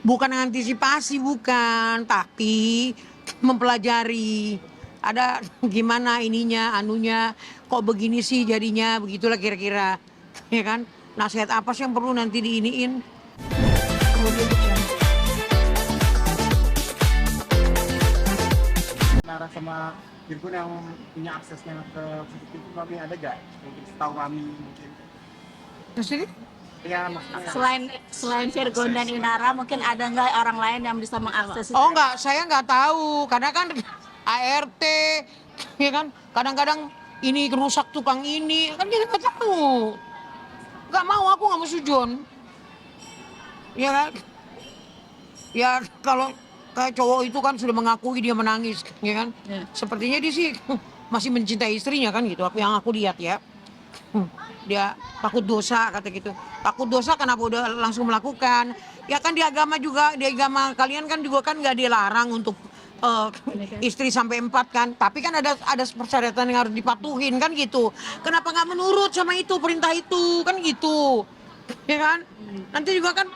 Bukan antisipasi, bukan, tapi mempelajari. Ada gimana ininya, anunya, kok begini sih jadinya, begitulah kira-kira. Ya kan? Nasihat apa sih yang perlu nanti diiniin? Nara sama Virgun yang punya aksesnya ke CCTV kami ada gak? Mungkin setahu kami mungkin. Terus ini? Ya maksudnya. Selain Virgon dan Inara, mungkin ada nggak orang lain yang bisa mengakses itu? Oh enggak, saya nggak tahu. Karena kan ART, ya kan? Kadang-kadang ini rusak tukang ini, kan kita nggak tahu. Nggak mau, aku nggak mau sujon. Ya kan? Ya kalau kayak cowok itu kan sudah mengakui dia menangis, ya kan? Ya. Sepertinya dia sih masih mencintai istrinya kan gitu. Apa yang aku lihat ya. Dia takut dosa kata gitu. Takut dosa kenapa udah langsung melakukan? Ya kan di agama juga, di agama kalian kan juga kan nggak dilarang untuk istri sampai 4 kan. Tapi kan ada persyaratan yang harus dipatuhin kan gitu. Kenapa nggak menurut sama itu perintah itu kan gitu? Ya kan? Nanti juga kan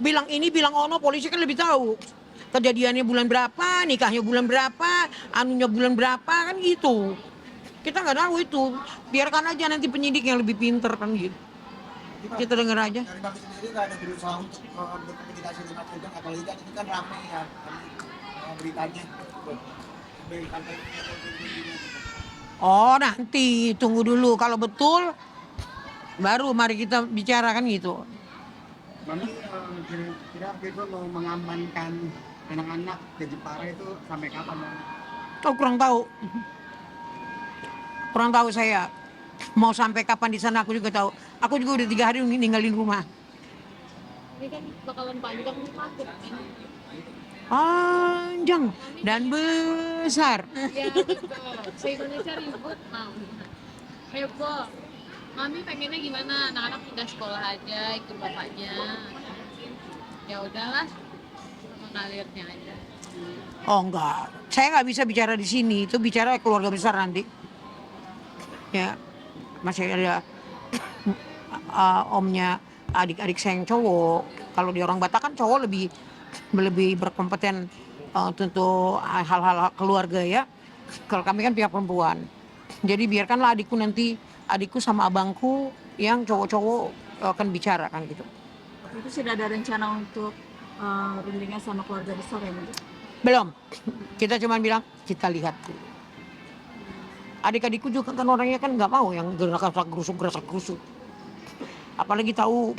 bilang ini bilang ono, polisi kan lebih tahu. Kejadiannya bulan berapa, nikahnya bulan berapa, anunya bulan berapa kan gitu. Kita nggak tahu itu, biarkan aja nanti penyidik yang lebih pinter kan gitu. Kita dengar aja. Dari kami sendiri nggak ada berusaha untuk berkomunikasi dengan Virgun, apalagi kan ini kan ramai ya beritanya. Oh nanti tunggu dulu, kalau betul baru mari kita bicara kan gitu. Mami kira-kira Virgun mau mengamankan anak-anak ke Jepara itu sampai kapan? Mami? Oh kurang tahu saya mau sampai kapan di sana, aku juga tahu. Aku juga udah 3 hari ninggalin rumah. Ini kan bakalan panjang nih takut. Panjang dan besar. Ya betul. Se-Indonesia ribut, heboh. Mami pengennya gimana? Anak-anak udah sekolah aja, ikut bapaknya. Ya udahlah, mengalirnya aja. Oh enggak, saya nggak bisa bicara di sini. Itu bicara keluarga besar nanti. Ya, masih ada omnya adik-adik saya yang cowok. Kalau di orang Batak kan cowok lebih berkompeten tentu hal-hal keluarga ya. Kalau kami kan pihak perempuan. Jadi biarkanlah adikku sama abangku yang cowok-cowok akan bicara kan gitu. Itu sudah ada rencana untuk rundingan sama keluarga besar ya, Bu? Belum. Kita cuma bilang kita lihat dulu. Adik-adikku juga kan orangnya kan nggak mau yang gerak gerusuk. Apalagi tahu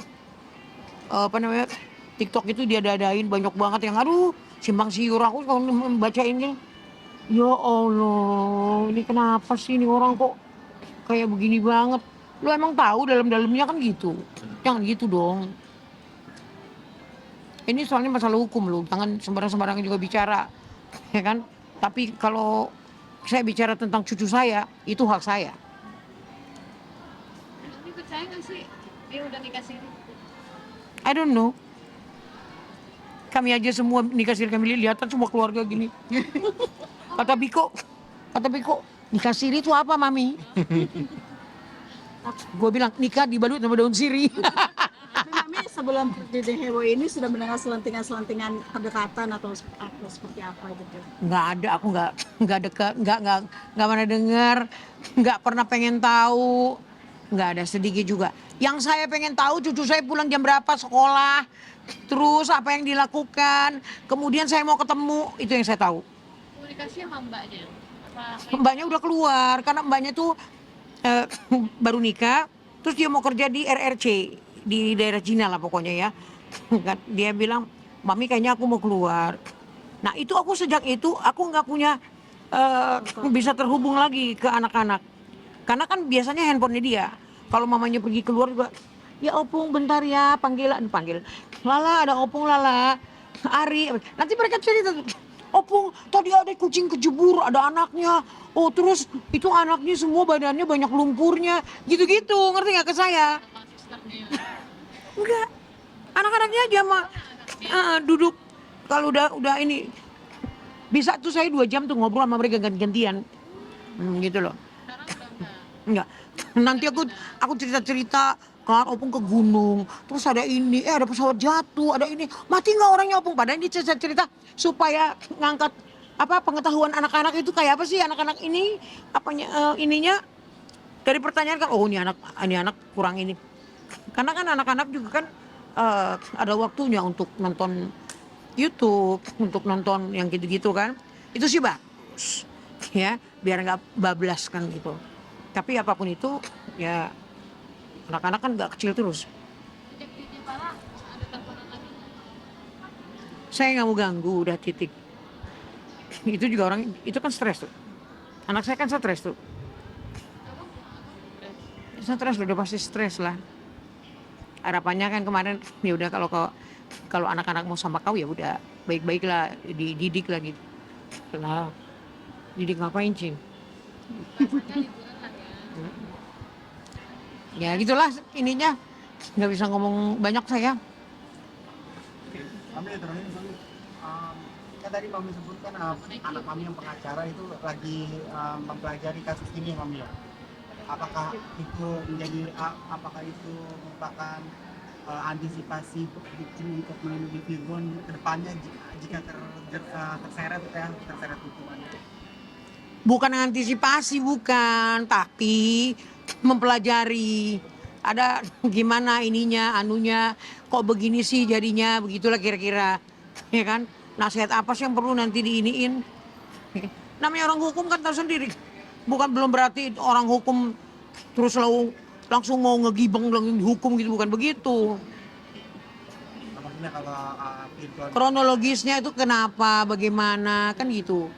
TikTok itu dia dadain banyak banget yang aduh simpang siur, aku kalau membacainnya ya Allah ini kenapa sih ini orang kok kayak begini banget. Lu emang tahu dalam-dalamnya kan gitu, jangan gitu dong. Ini soalnya masalah hukum lu, jangan sembarang-sembarangan juga bicara, ya kan? Tapi kalau saya bicara tentang cucu saya, itu hak saya. Mami percaya nggak sih dia udah nikah siri? I don't know. Kami aja semua nikah siri, kami lihatan semua keluarga gini. Kata Biko, nikah siri itu apa mami? Gue bilang nikah dibalut sama daun siri. Tapi Mami sebelum kejadian heboh ini sudah mendengar selentingan kedekatan atau seperti apa gitu? Nggak ada, aku nggak dekat, nggak pernah dengar, nggak pernah pengen tahu, nggak ada sedikit juga. Yang saya pengen tahu cucu saya pulang jam berapa sekolah, terus apa yang dilakukan, kemudian saya mau ketemu, itu yang saya tahu. Komunikasi sama mbaknya? Mbaknya udah keluar karena mbaknya tuh baru nikah, terus dia mau kerja di RRC di daerah Cina lah pokoknya ya. Dia bilang, mami kayaknya aku mau keluar. Nah itu aku sejak itu aku nggak punya bisa terhubung lagi ke anak-anak. Karena kan biasanya handphonenya dia. Kalau mamanya pergi keluar juga, ya opung bentar ya panggil. Lala ada opung Lala, Ari. Nanti mereka cerita, opung tadi ada kucing kejebur, ada anaknya. Oh terus itu anaknya semua badannya banyak lumpurnya, gitu-gitu, ngerti nggak ke saya? Enggak, anak-anaknya aja mah duduk. Kalau udah ini bisa tuh saya 2 jam tuh ngobrol sama mereka ganti-gantian, gitu loh. Enggak. Nanti aku cerita-cerita kan opung ke gunung, terus ada ini, ada pesawat jatuh, ada ini, mati nggak orangnya opung? Padahal dia cerita supaya ngangkat apa pengetahuan anak-anak itu kayak apa sih anak-anak ini, apanya ininya dari pertanyaan kan, oh ini anak kurang ini, karena kan anak-anak juga kan ada waktunya untuk nonton YouTube, untuk nonton yang gitu-gitu kan, itu sih bagus, ya biar nggak bablas kan gitu. Tapi apapun itu ya anak-anak kan nggak kecil terus. Sejak di Jepara ada teleponan lagi. Saya nggak mau ganggu, udah titik. Itu juga orang itu kan stres tuh. Anak saya kan stres tuh. Stres udah pasti stres lah. Harapannya kan kemarin ya udah kalau anak-anak mau sama kau ya udah baik-baik lah, dididik lah gitu. Nah, didik ngapain cing? Rasanya liburan lah ya. Ya gitulah ininya, nggak bisa ngomong banyak saya. Mami terakhir Mami, kan tadi Mami sebutkan anak Mami yang pengacara itu lagi mempelajari kasus ini Mami ya. Apakah itu merupakan antisipasi bikin untuk melindungi Virgon ke depannya jika terseret hukumannya? Bukan antisipasi bukan, tapi mempelajari ada gimana ininya anunya kok begini sih jadinya, begitulah kira-kira ya kan. Nasihat apa sih yang perlu nanti diiniin, namanya orang hukum kan tahu sendiri, belum berarti orang hukum terus langsung mau ngegibeng hukum gitu, bukan begitu. Maksudnya kalau Virgon Kronologisnya itu kenapa bagaimana kan gitu.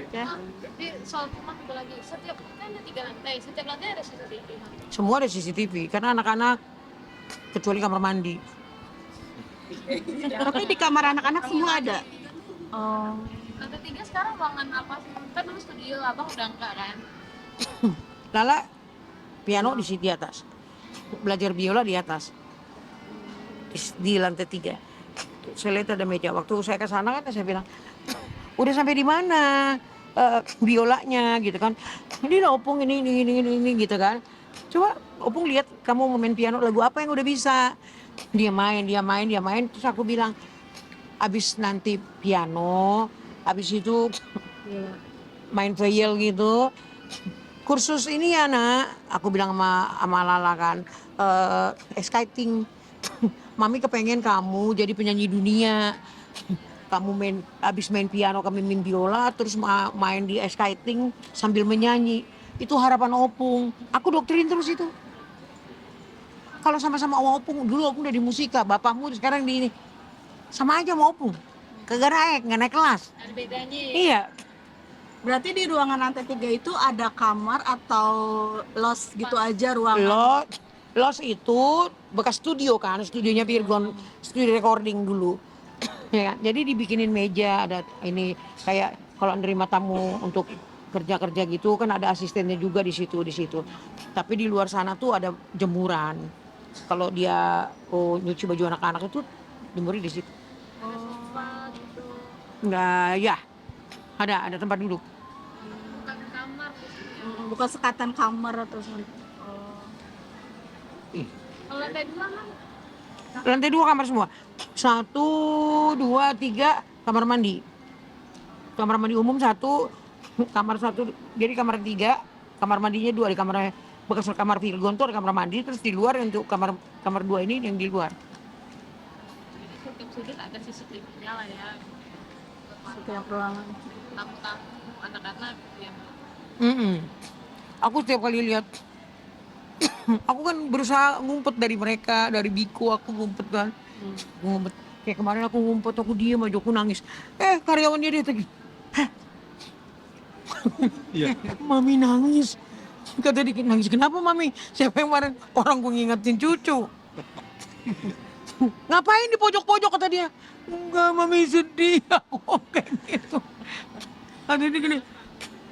Jadi soal rumah satu lagi, setiap kan ada 3 lantai, setiap lantai ada CCTV. Semua ada CCTV karena anak-anak kecuali kamar mandi. Tapi di kamar anak-anak semua ada. Oh. Lantai 3 sekarang ruangan apa sih? Kan dulu studio abang udah enggak kan? Lala piano di sini di atas, belajar biola di atas, di lantai 3. Saya lihat ada meja. Waktu saya ke sana kan saya bilang, udah sampai di mana biolanya gitu kan? Ini lah opung ini gitu kan. Coba opung lihat kamu mau main piano lagu apa yang udah bisa. Dia main. Terus aku bilang, abis nanti piano, abis itu main viol gitu. Kursus ini ya nak, aku bilang sama Lala kan, skating. Mami kepengen kamu jadi penyanyi dunia. Kamu abis main piano, kami main biola, terus main di skating sambil menyanyi. Itu harapan opung. Aku doktrin terus itu. Kalau sama-sama sama opung, dulu opung udah di musika, bapakmu sekarang di ini. Sama aja sama opung. Kagak naik kelas. Ada bedanya ya? Iya. Berarti di ruangan lantai 3 itu ada kamar atau los gitu aja ruangan? Los itu bekas studio kan, studionya Virgon, studio recording dulu. Ya kan? Jadi dibikinin meja, ada ini kayak kalau nerima tamu untuk kerja gitu kan ada asistennya juga di situ. Tapi di luar sana tuh ada jemuran. Kalau dia nyuci baju anak-anak itu jemurin di situ. Sofa gitu. Enggak, ya. Ada tempat duduk. Bukan kamar gitu ya. Bukan sekatan kamar atau Kalau lantai 2 kan Lantai 2 kamar semua. 1, 2, 3 kamar mandi. Kamar mandi umum 1, kamar 1. Jadi kamar 3, kamar mandinya 2 di kamar bekas kamar Virgon tuh ada kamar mandi, terus di luar untuk kamar 2 ini yang di luar. jadi setiap sudut ada CCTV-nya lah ya. setiap ruangan. Tamu-tamu, anak-anak yang Aku setiap kali lihat aku kan berusaha ngumpet dari mereka, dari Biko aku ngumpet kan. Ngumpet. Kayak kemarin aku ngumpet, aku diem aja, aku nangis. Karyawan dia tadi. Iya. Mami nangis. Kata dikit nangis. Kenapa Mami? Siapa yang kemarin orang gue ngingetin cucu. Ngapain di pojok-pojok kata dia. Enggak Mami sedih. Aku kayak gitu. Kata dia gini.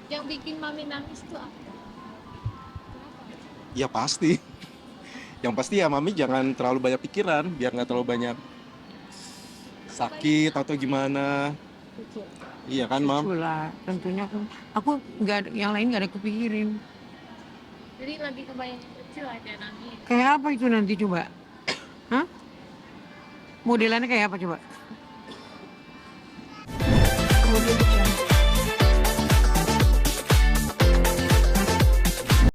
yang bikin mami nangis tuh apa? Ya pasti. Yang pasti ya mami jangan terlalu banyak pikiran biar nggak terlalu banyak sakit atau gimana. Iya kan mam? Itulah tentunya aku nggak ada, yang lain nggak ada kepikirin. Jadi lagi kebayang kecil aja nanti. Kayak apa itu nanti coba? Hah? Modelannya kayak apa coba? Kemudian